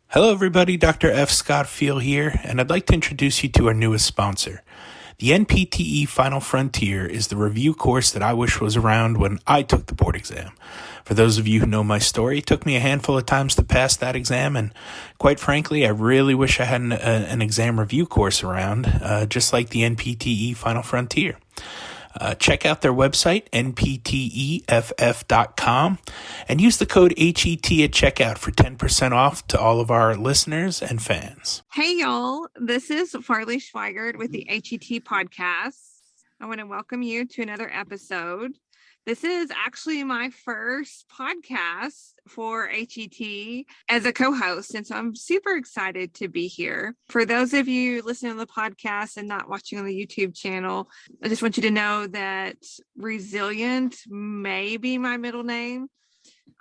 Hello, everybody. Dr. F. Scott Field here, and I'd like to introduce you to our newest sponsor. The NPTE Final Frontier is the review course that I wish was around when I took the board exam. For those of you who know my story, it took me a handful of times to pass that exam, and quite frankly, I really wish I had an exam review course around, just like the NPTE Final Frontier. Check out their website, npteff.com, and use the code HET at checkout for 10% off to all of our listeners and fans. Hey, y'all. This is Farley Schweighart with the HET Podcast. I want to welcome you to another episode. This is actually my first podcast for HET as a co-host, and so I'm super excited to be here. For those of you listening to the podcast and not watching on the YouTube channel, I just want you to know that Resilient may be my middle name.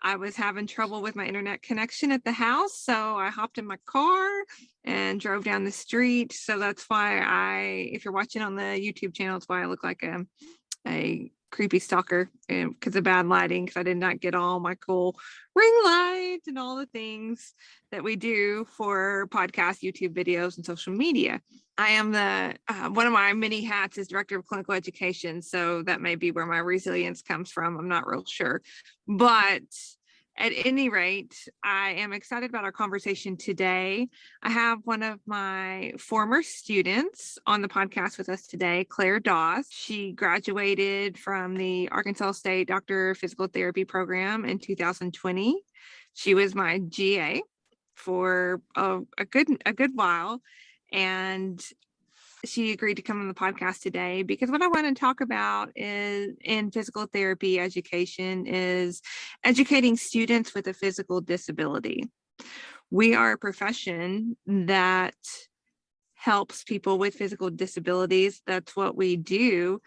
I was having trouble with my internet connection at the house, so I hopped in my car and drove down the street. So that's why if you're watching on the YouTube channel, it's why I look like a creepy stalker because of bad lighting, because I did not get all my cool ring light and all the things that we do for podcasts, YouTube videos, and social media. I am one of my many hats is director of clinical education, so that may be where my resilience comes from. I'm not real sure, but at any rate, I am excited about our conversation today. I have one of my former students on the podcast with us today, Clare A Doss. She graduated from the Arkansas State Doctor of Physical Therapy program in 2020. She was my GA for a good while, and she agreed to come on the podcast today because what I want to talk about is in physical therapy education is educating students with a physical disability. We are a profession that helps people with physical disabilities. That's what we do.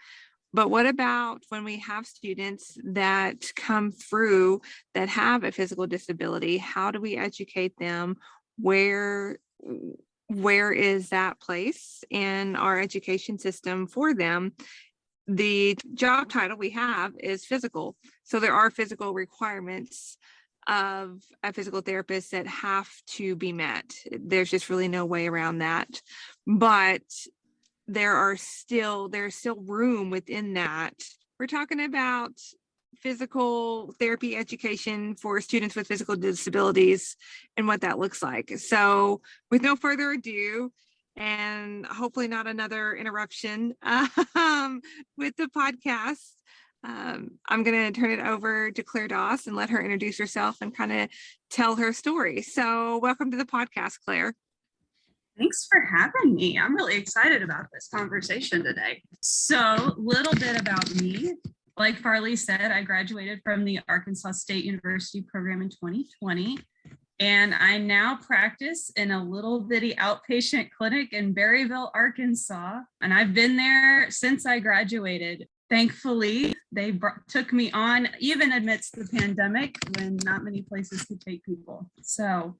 But what about when we have students that come through that have a physical disability? How do we educate them? Where is that place in our education system for them? The job title we have is physical. So there are physical requirements of a physical therapist that have to be met. There's just really no way around that. But there's still room within that. We're talking about physical therapy education for students with physical disabilities and what that looks like. So with no further ado, and hopefully not another interruption with the podcast, I'm going to turn it over to Clare Doss and let her introduce herself and kind of tell her story. So welcome to the podcast, Clare. Thanks for having me. I'm really excited about this conversation today. So, little bit about me. Like Farley said, I graduated from the Arkansas State University program in 2020, and I now practice in a little bitty outpatient clinic in Berryville, Arkansas, and I've been there since I graduated. Thankfully, they took me on even amidst the pandemic when not many places could take people. So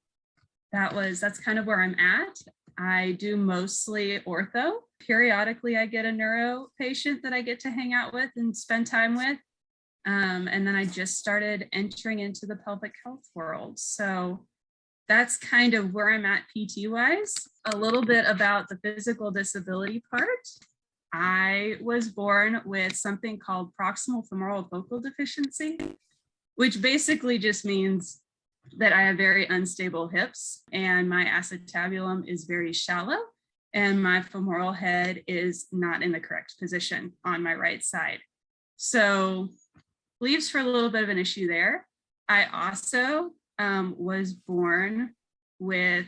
that's kind of where I'm at. I do mostly ortho. Periodically, I get a neuro patient that I get to hang out with and spend time with. And then I just started entering into the pelvic health world. So that's kind of where I'm at PT-wise. A little bit about the physical disability part. I was born with something called proximal femoral focal deficiency, which basically just means that I have very unstable hips and my acetabulum is very shallow and my femoral head is not in the correct position on my right side. So leaves for a little bit of an issue there. I also was born with,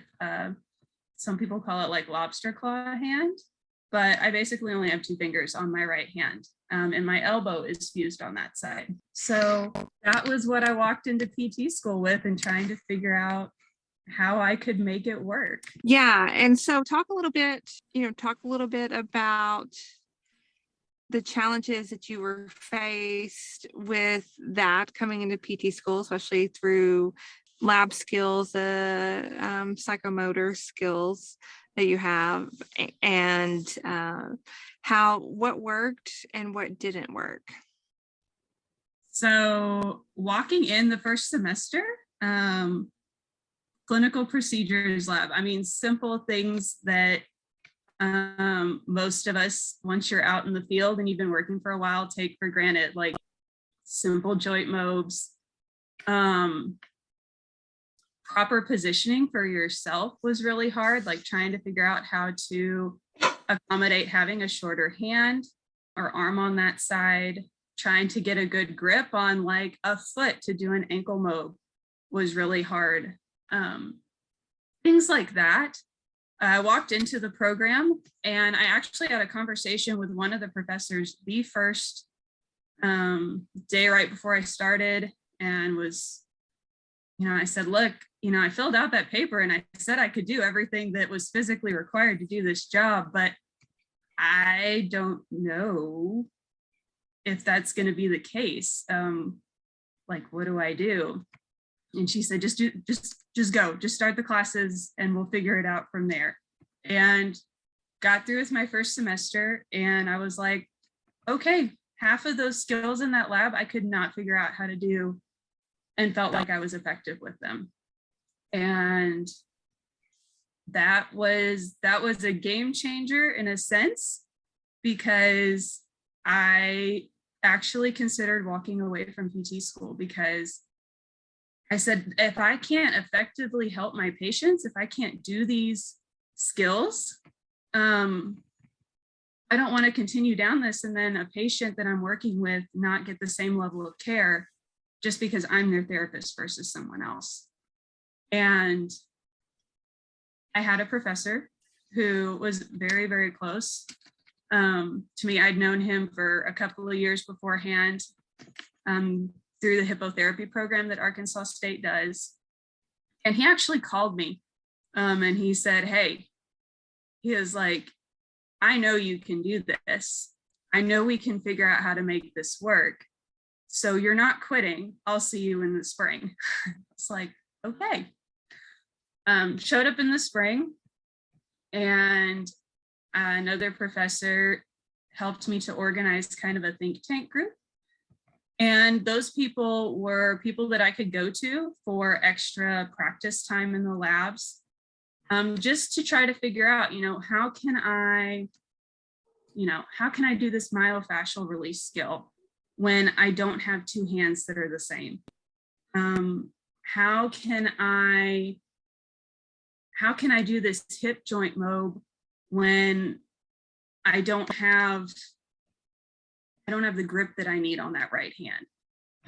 some people call it like lobster claw hand, but I basically only have two fingers on my right hand. And my elbow is fused on that side. So that was what I walked into PT school with and trying to figure out how I could make it work. Yeah. And so talk a little bit about the challenges that you were faced with that coming into PT school, especially through lab skills, psychomotor skills that you have, and what worked and what didn't work. So walking in the first semester, clinical procedures lab. I mean, simple things that most of us, once you're out in the field and you've been working for a while, take for granted, like simple joint mobs. Proper positioning for yourself was really hard, like trying to figure out how to accommodate having a shorter hand or arm on that side, trying to get a good grip on like a foot to do an ankle mob was really hard. Things like that. I walked into the program and I actually had a conversation with one of the professors the first day right before I started, and was, I said, look, I filled out that paper and I said I could do everything that was physically required to do this job, but I don't know if that's going to be the case. Like, what do I do? And she said, just go, just start the classes and we'll figure it out from there. And got through with my first semester. And I was like, okay, half of those skills in that lab, I could not figure out how to do, and felt like I was effective with them. And that was a game changer in a sense, because I actually considered walking away from PT school, because I said, if I can't effectively help my patients, if I can't do these skills, I don't want to continue down this, and then a patient that I'm working with not get the same level of care just because I'm their therapist versus someone else. And I had a professor who was very, very close to me. I'd known him for a couple of years beforehand through the hippotherapy program that Arkansas State does. And he actually called me and he said, hey, he was like, I know you can do this. I know we can figure out how to make this work. So you're not quitting. I'll see you in the spring. It's like, okay. Showed up in the spring, and another professor helped me to organize kind of a think tank group. And those people were people that I could go to for extra practice time in the labs, just to try to figure out, how can I do this myofascial release skill when I don't have two hands that are the same? How can I do this hip joint mob when I don't have the grip that I need on that right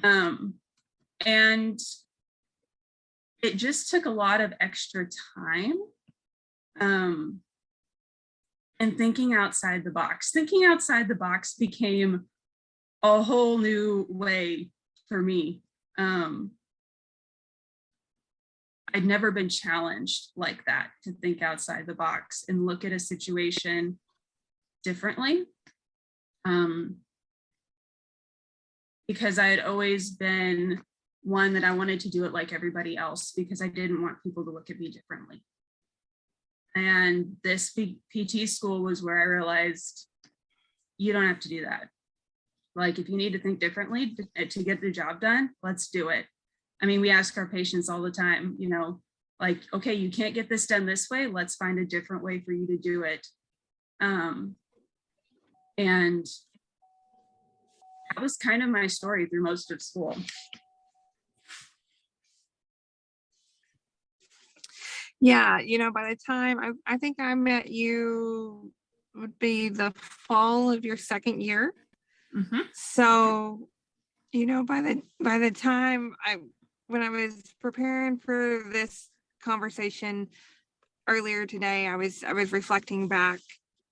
hand? And it just took a lot of extra time and thinking outside the box. Thinking outside the box became a whole new way for me. I'd never been challenged like that, to think outside the box and look at a situation differently. Because I had always been one that I wanted to do it like everybody else, because I didn't want people to look at me differently. And this PT school was where I realized you don't have to do that. Like, if you need to think differently to get the job done, let's do it. I mean, we ask our patients all the time, like, okay, you can't get this done this way. Let's find a different way for you to do it. And that was kind of my story through most of school. Yeah, by the time I think I met you would be the fall of your second year. Mm-hmm. So, by the time when I was preparing for this conversation earlier today, I was reflecting back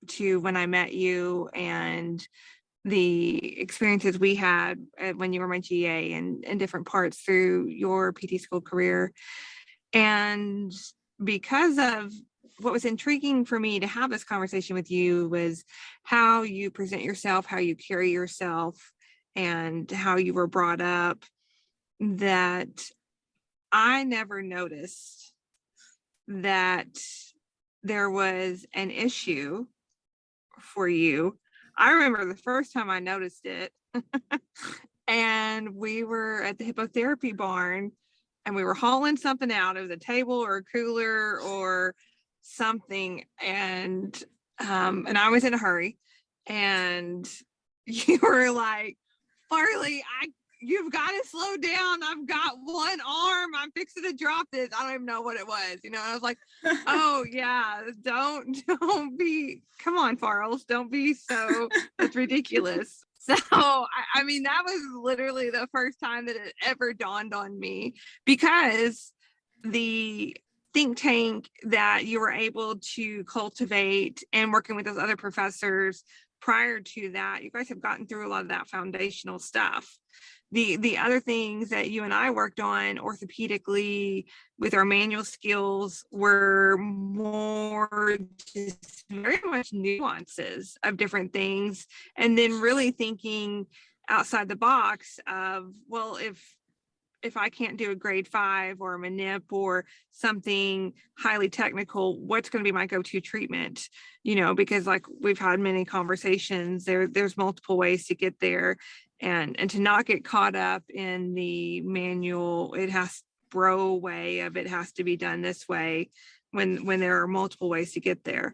to when I met you and the experiences we had when you were my GA and in different parts through your PT school career. And because of what was intriguing for me to have this conversation with you was how you present yourself, how you carry yourself, and how you were brought up, that I never noticed that there was an issue for you. I remember the first time I noticed it, and we were at the hippotherapy barn and we were hauling something out. It was a table or a cooler or something. And I was in a hurry, and you were like, Farley, you've got to slow down. I've got one arm. I'm fixing to drop this. I don't even know what it was. I was like, oh yeah, don't be, come on, Farles, don't be so, that's ridiculous. So, I mean, that was literally the first time that it ever dawned on me, because the think tank that you were able to cultivate and working with those other professors prior to that, you guys have gotten through a lot of that foundational stuff. The other things that you and I worked on orthopedically with our manual skills were more just very much nuances of different things. And then really thinking outside the box of, well, if I can't do a grade 5 or a manip or something highly technical, what's going to be my go-to treatment? Because like we've had many conversations, there's multiple ways to get there, and to not get caught up in the manual, it has bro way of it has to be done this way when there are multiple ways to get there.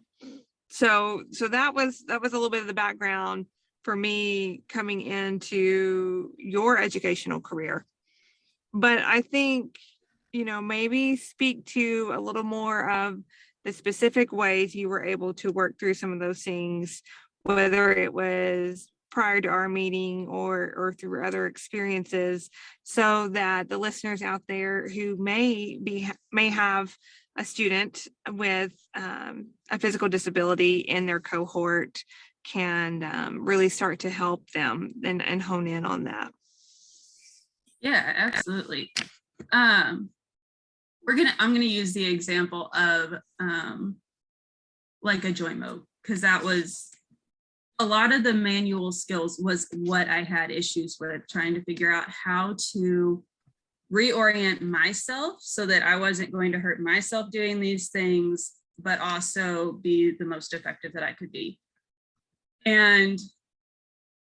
So that was a little bit of the background for me coming into your educational career. But I think, maybe speak to a little more of the specific ways you were able to work through some of those things, whether it was prior to our meeting or through other experiences, so that the listeners out there who may have a student with a physical disability in their cohort can really start to help them and hone in on that. Yeah, absolutely. I'm gonna use the example of like a joint mode, because that was a lot of the manual skills was what I had issues with, trying to figure out how to reorient myself so that I wasn't going to hurt myself doing these things, but also be the most effective that I could be. And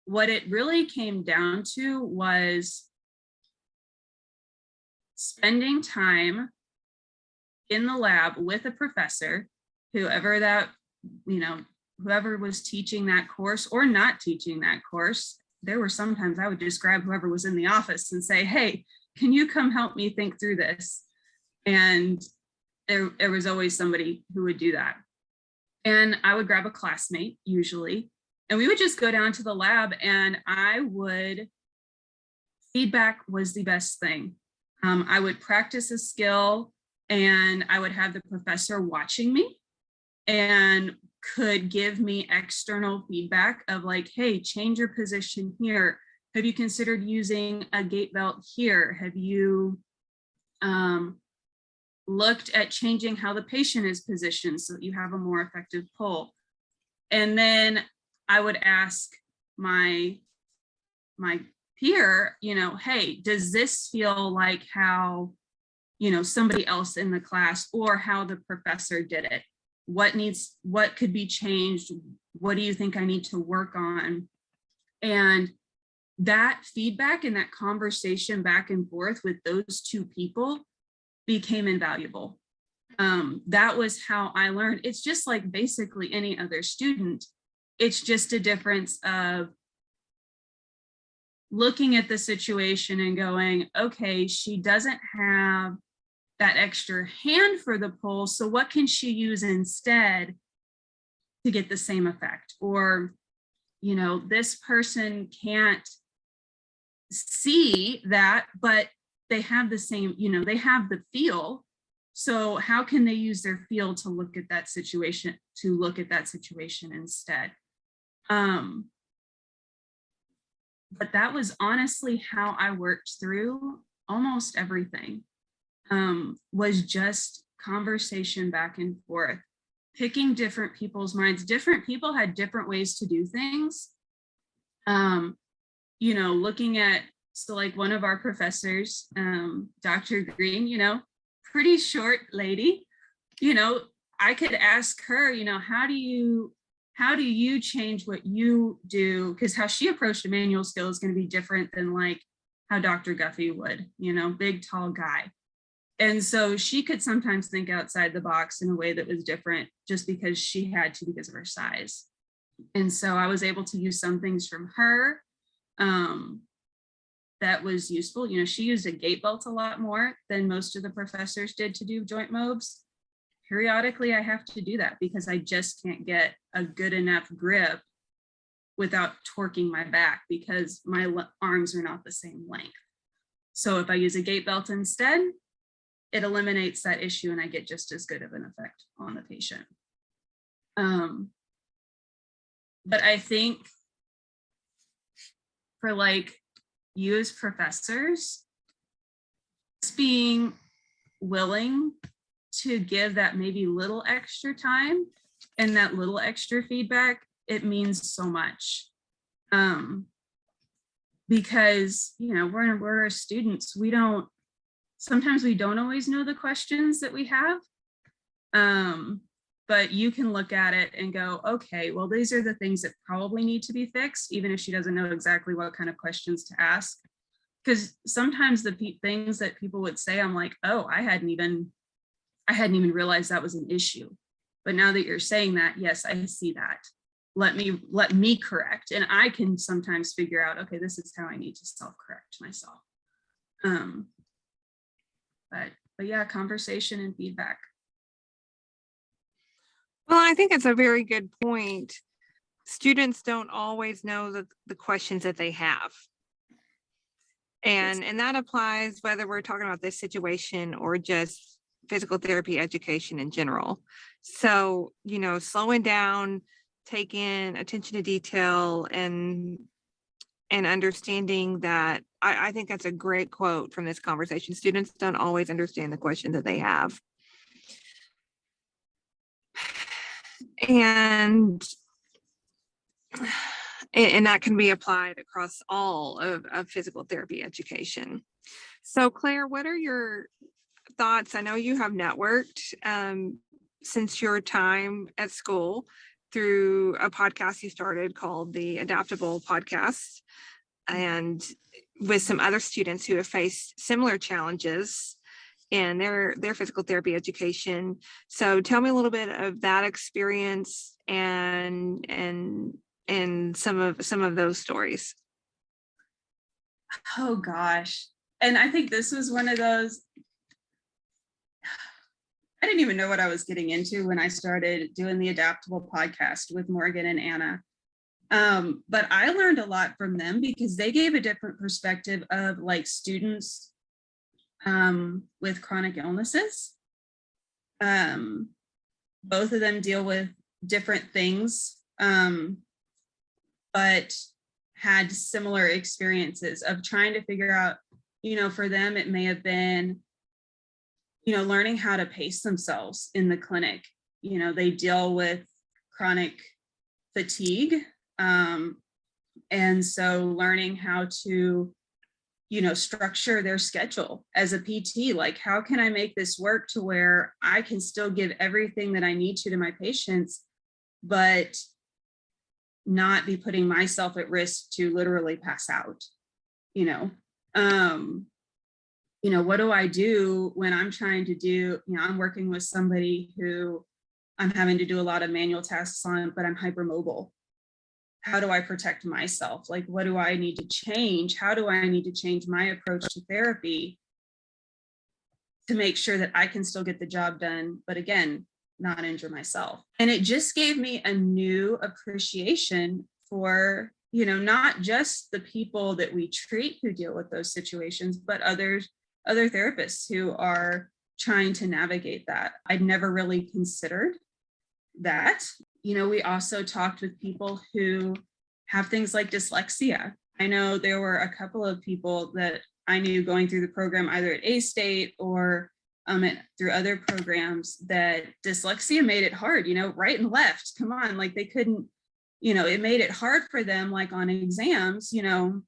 what it really came down to was spending time in the lab with a professor, whoever was teaching that course or not teaching that course. There were sometimes I would just grab whoever was in the office and say, hey, can you come help me think through this? And there was always somebody who would do that. And I would grab a classmate usually, and we would just go down to the lab, and feedback was the best thing. I would practice a skill, and I would have the professor watching me and could give me external feedback of like, hey, change your position here. Have you considered using a gait belt here? Have you looked at changing how the patient is positioned so that you have a more effective pull? And then I would ask my peer, hey, does this feel like how, somebody else in the class or how the professor did it? What could be changed? What do you think I need to work on? And that feedback and that conversation back and forth with those two people became invaluable. That was how I learned. It's just like basically any other student. It's just a difference of looking at the situation and going, okay, she doesn't have that extra hand for the pull, so what can she use instead to get the same effect? Or, this person can't see that, but they have the same, they have the feel. So how can they use their feel to look at that situation instead? But that was honestly how I worked through almost everything, was just conversation back and forth, picking different people's minds. Different people had different ways to do things. Looking at, so like one of our professors, Dr. Green, pretty short lady, I could ask her, how do you change what you do? Because how she approached a manual skill is going to be different than like how Dr. Guffey would, big, tall guy. And so she could sometimes think outside the box in a way that was different just because she had to because of her size. And so I was able to use some things from her that was useful. You know, she used a gait belt a lot more than most of the professors did to do joint mobs. Periodically, I have to do that because I just can't get a good enough grip without torquing my back because my arms are not the same length. So if I use a gait belt instead, it eliminates that issue and I get just as good of an effect on the patient. But I think for like you as professors, just being willing to give that maybe little extra time and that little extra feedback, it means so much. Because, you know, we're students, sometimes we don't always know the questions that we have. But you can look at it and go, okay, well, these are the things that probably need to be fixed, even if she doesn't know exactly what kind of questions to ask. Because sometimes the things that people would say, I'm like, oh, I hadn't even realized that was an issue. But now that you're saying that, yes, I see that. Let me correct. And I can sometimes figure out, okay, this is how I need to self-correct myself. But yeah, conversation and feedback. Well, I think it's a very good point. Students don't always know the questions that they have. And that applies whether we're talking about this situation or just physical therapy education in general. So, you know, slowing down, taking attention to detail and understanding that, I think that's a great quote from this conversation. Students don't always understand the questions that they have. And that can be applied across all of physical therapy education. So Claire, what are your thoughts? I know you have networked since your time at school through a podcast you started called the Adaptable Podcast, and with some other students who have faced similar challenges in their physical therapy education. So tell me a little bit of that experience and some of those stories. Oh gosh. And I think this was one of those, I didn't even know what I was getting into when I started doing the Adaptable Podcast with Morgan and Anna. But I learned a lot from them because they gave a different perspective of like students with chronic illnesses. Both of them deal with different things, but had similar experiences of trying to figure out, you know, for them, it may have been, you know, learning how to pace themselves in the clinic. You know, they deal with chronic fatigue. And so learning how to, you know, structure their schedule as a PT, like how can I make this work to where I can still give everything that I need to my patients, but not be putting myself at risk to literally pass out, you know? You know, what do I do when I'm trying to do, you know, I'm working with somebody who I'm having to do a lot of manual tasks on, but I'm hypermobile. How do I protect myself? Like, what do I need to change? How do I need to change my approach to therapy to make sure that I can still get the job done, but again, not injure myself? And it just gave me a new appreciation for, you know, not just the people that we treat who deal with those situations, but other therapists who are trying to navigate that. I'd never really considered that. You know, we also talked with people who have things like dyslexia. I know there were a couple of people that I knew going through the program, either at A-State or through other programs, that dyslexia made it hard, you know, right and left. Come on, like they couldn't, you know, it made it hard for them, like on exams, you know,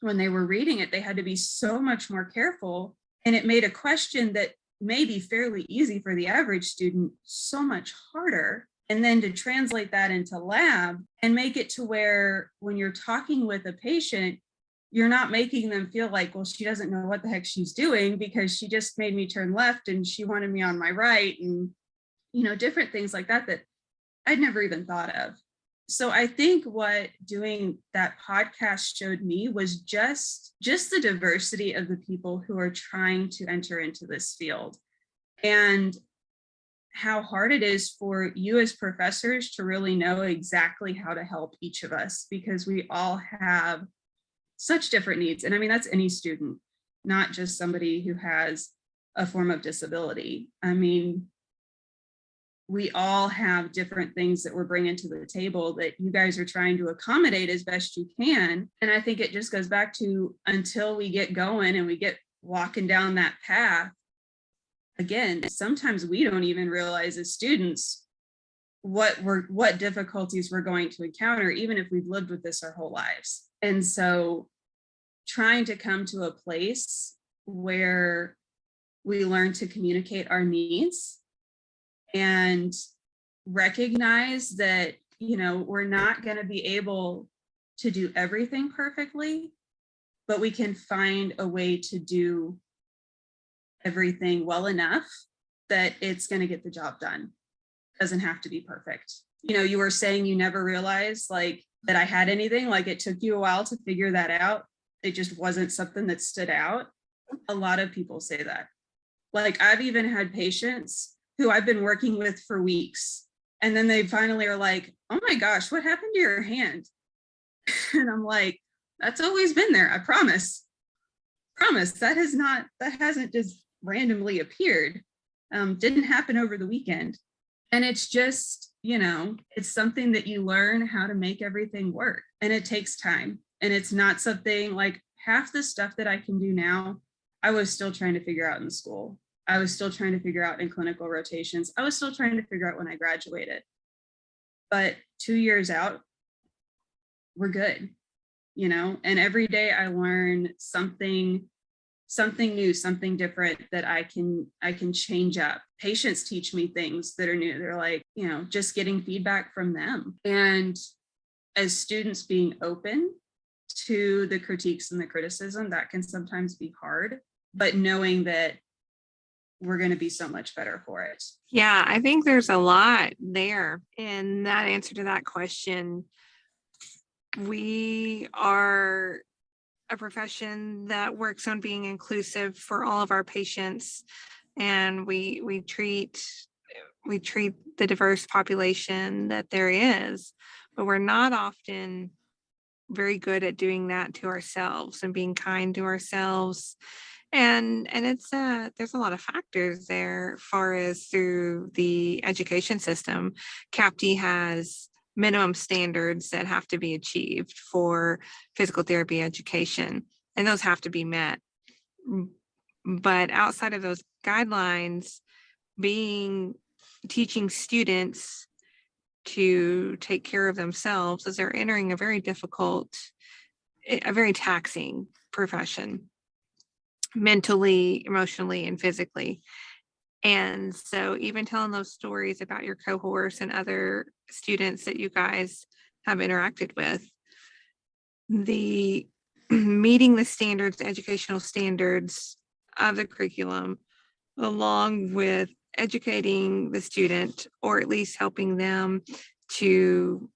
when they were reading it, they had to be so much more careful. And it made a question that may be fairly easy for the average student so much harder. And then to translate that into lab and make it to where when you're talking with a patient, you're not making them feel like, well, she doesn't know what the heck she's doing because she just made me turn left and she wanted me on my right, and different things like that I'd never even thought of. So I think what doing that podcast showed me was just the diversity of the people who are trying to enter into this field, and how hard it is for you as professors to really know exactly how to help each of us, because we all have such different needs. And I mean, that's any student, not just somebody who has a form of disability. I mean, we all have different things that we're bringing to the table that you guys are trying to accommodate as best you can. And I think it just goes back to, until we get going and we get walking down that path, again, sometimes we don't even realize as students what difficulties we're going to encounter, even if we've lived with this our whole lives. And so trying to come to a place where we learn to communicate our needs and recognize that, we're not going to be able to do everything perfectly, but we can find a way to do everything well enough that it's going to get the job done. It doesn't have to be perfect. You were saying you never realized that I had anything, it took you a while to figure that out. It just wasn't something that stood out. A lot of people say that. I've even had patients who I've been working with for weeks, and then they finally are like, oh my gosh, what happened to your hand? And I'm like, that's always been there. I promise. That hasn't just randomly appeared. Didn't happen over the weekend. And it's just, it's something that you learn how to make everything work. And it takes time. And it's not something half the stuff that I can do now, I was still trying to figure out in school. I was still trying to figure out in clinical rotations. I was still trying to figure out when I graduated. But 2 years out, we're good, and every day I learn something new, something different that I can change up. Patients teach me things that are new. They're just getting feedback from them. And as students, being open to the critiques and the criticism, that can sometimes be hard, but knowing that we're going to be so much better for it. Yeah, I think there's a lot there in that answer to that question. We are a profession that works on being inclusive for all of our patients, and we treat the diverse population that there is, but we're not often very good at doing that to ourselves and being kind to ourselves. And it's there's a lot of factors there, far as through the education system. CAPTE has minimum standards that have to be achieved for physical therapy education, and those have to be met. But outside of those guidelines, teaching students to take care of themselves as they're entering a very taxing profession, mentally, emotionally, and physically. And so even telling those stories about your cohorts and other students that you guys have interacted with, the meeting the standards, educational standards of the curriculum, along with educating the student, or at least helping them to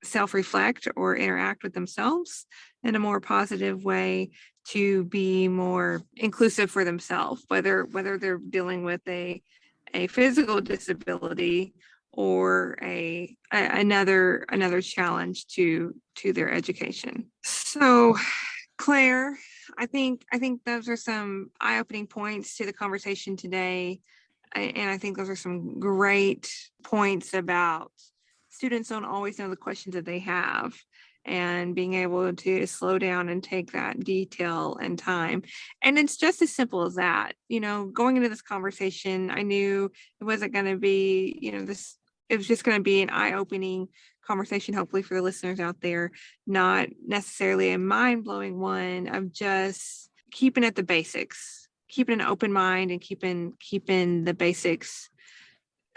self-reflect or interact with themselves in a more positive way, to be more inclusive for themselves, whether they're dealing with a physical disability or another challenge to their education. So, Claire, I think those are some eye-opening points to the conversation today. And I think those are some great points about students don't always know the questions that they have, and being able to slow down and take that detail and time. And it's just as simple as that. Going into this conversation, I knew it wasn't going to be, it was just going to be an eye-opening conversation, hopefully for the listeners out there, not necessarily a mind-blowing one, of just keeping at the basics, keeping an open mind and keeping the basics.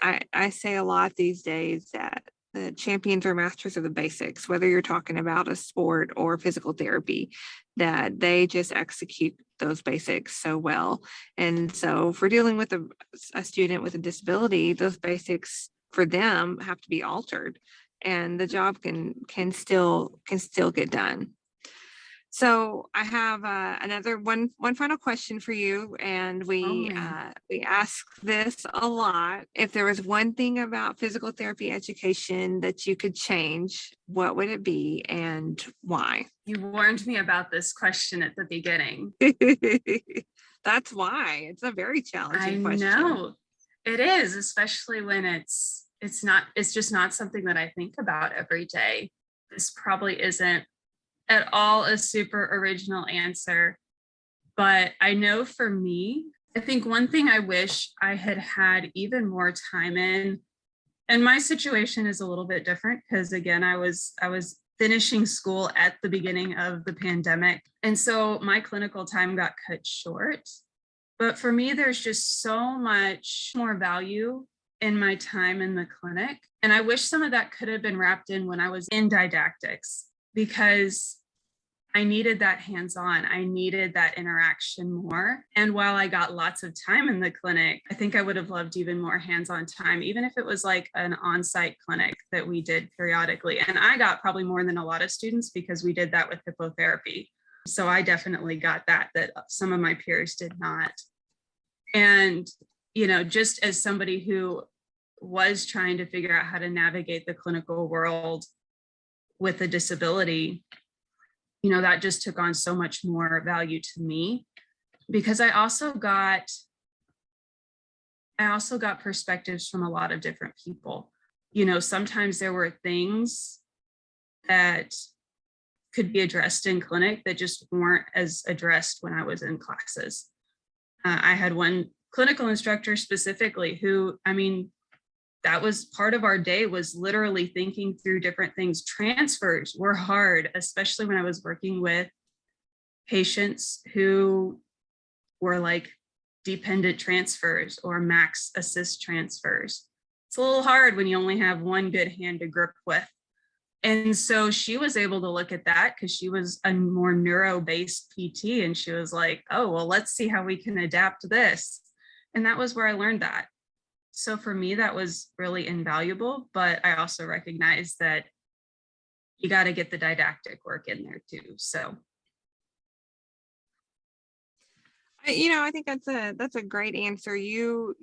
I say a lot these days that the champions or masters of the basics, whether you're talking about a sport or physical therapy, that they just execute those basics so well. And so for dealing with a student with a disability, those basics for them have to be altered, and the job can still get done. So I have another one final question for you, and we ask this a lot. If there was one thing about physical therapy education that you could change, what would it be and why? You warned me about this question at the beginning. That's why it's a very challenging question. I know it is, especially when it's just not something that I think about every day. This probably isn't at all a super original answer, but I know for me, I think one thing I wish I had had even more time in, and my situation is a little bit different because again, I was finishing school at the beginning of the pandemic, and so my clinical time got cut short. But for me, there's just so much more value in my time in the clinic, and I wish some of that could have been wrapped in when I was in didactics, because I needed that hands-on. I needed that interaction more. And while I got lots of time in the clinic, I think I would have loved even more hands-on time, even if it was like an on-site clinic that we did periodically. And I got probably more than a lot of students because we did that with hippotherapy. So I definitely got that some of my peers did not. And, just as somebody who was trying to figure out how to navigate the clinical world with a disability, that just took on so much more value to me, because I also got perspectives from a lot of different people. Sometimes there were things that could be addressed in clinic that just weren't as addressed when I was in classes. I had one clinical instructor specifically who, that was part of our day, was literally thinking through different things. Transfers were hard, especially when I was working with patients who were like dependent transfers or max assist transfers. It's a little hard when you only have one good hand to grip with. And so she was able to look at that because she was a more neuro-based PT, and she was like, oh, well, let's see how we can adapt this. And that was where I learned that. So for me, that was really invaluable, but I also recognize that you got to get the didactic work in there too. So. I think that's a great answer. You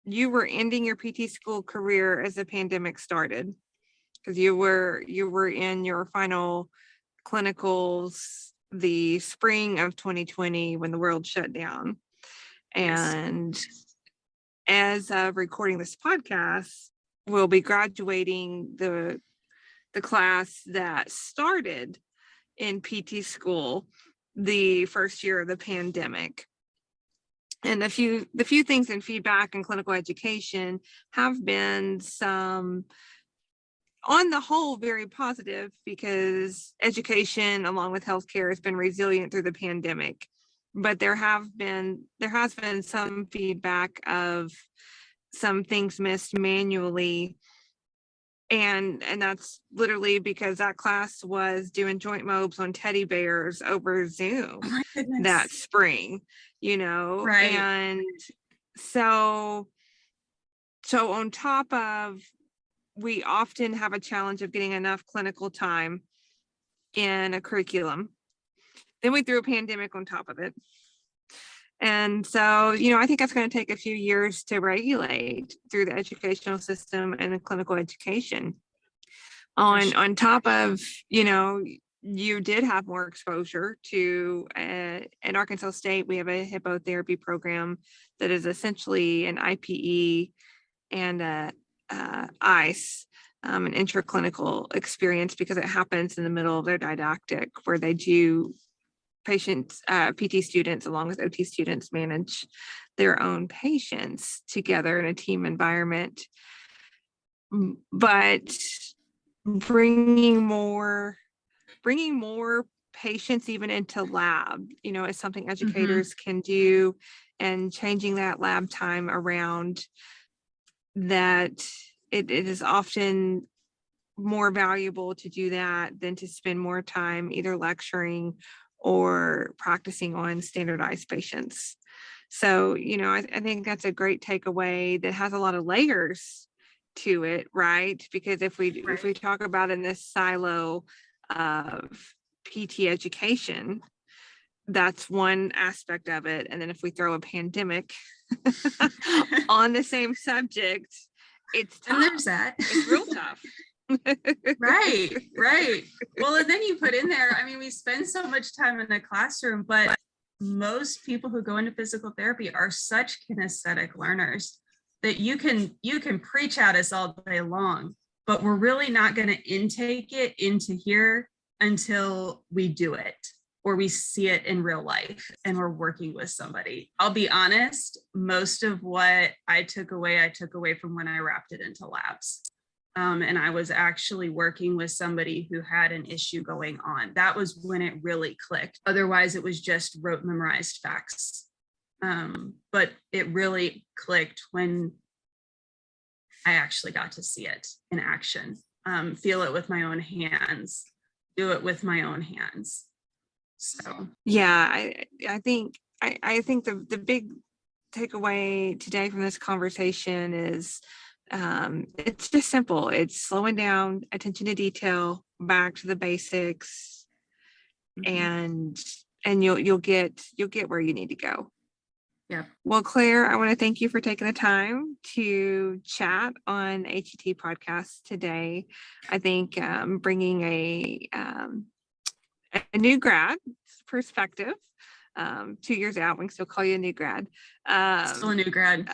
were ending your PT school career as the pandemic started, because you were in your final clinicals the spring of 2020 when the world shut down. And as of recording this podcast, we'll be graduating the class that started in PT school the first year of the pandemic. And the few things in feedback and clinical education have been some, on the whole, very positive, because education along with healthcare has been resilient through the pandemic. But there has been some feedback of some things missed manually. And that's literally because that class was doing joint mobs on teddy bears over Zoom that spring, Right. And so on top of, we often have a challenge of getting enough clinical time in a curriculum. Then we threw a pandemic on top of it. And so, I think that's going to take a few years to regulate through the educational system and the clinical education. On top of, you did have more exposure to, in Arkansas State, we have a hippotherapy program that is essentially an IPE and a ICE, an intraclinical experience, because it happens in the middle of their didactic, where they do patients, PT students along with OT students manage their own patients together in a team environment. But bringing more patients even into lab, is something educators can do, and changing that lab time around that. It is often more valuable to do that than to spend more time either lecturing or practicing on standardized patients. So, I think that's a great takeaway that has a lot of layers to it, right? Because if we talk about in this silo of PT education, that's one aspect of it. And then if we throw a pandemic on the same subject, it's tough. And there's that. It's real tough. Right. Well, and then you put in there, I mean, we spend so much time in the classroom, but most people who go into physical therapy are such kinesthetic learners that you can preach at us all day long, but we're really not going to intake it into here until we do it or we see it in real life and we're working with somebody. I'll be honest, most of what I took away from when I wrapped it into labs. And I was actually working with somebody who had an issue going on. That was when it really clicked. Otherwise, it was just rote memorized facts. But it really clicked when I actually got to see it in action, feel it with my own hands, do it with my own hands. So yeah, I think the big takeaway today from this conversation is it's just simple. It's slowing down, attention to detail, back to the basics, and you'll get where you need to go. Yeah. Well, Claire, I want to thank you for taking the time to chat on HET Podcast today. I think bringing a new grad perspective, 2 years out, we can still call you a new grad. Still a new grad.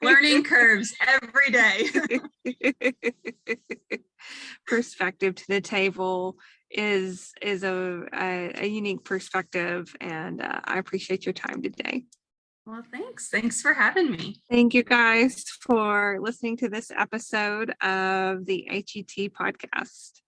Learning curves every day. Perspective to the table is a unique perspective, and I appreciate your time today. Well, thanks for having me. Thank you guys for listening to this episode of the HET Podcast.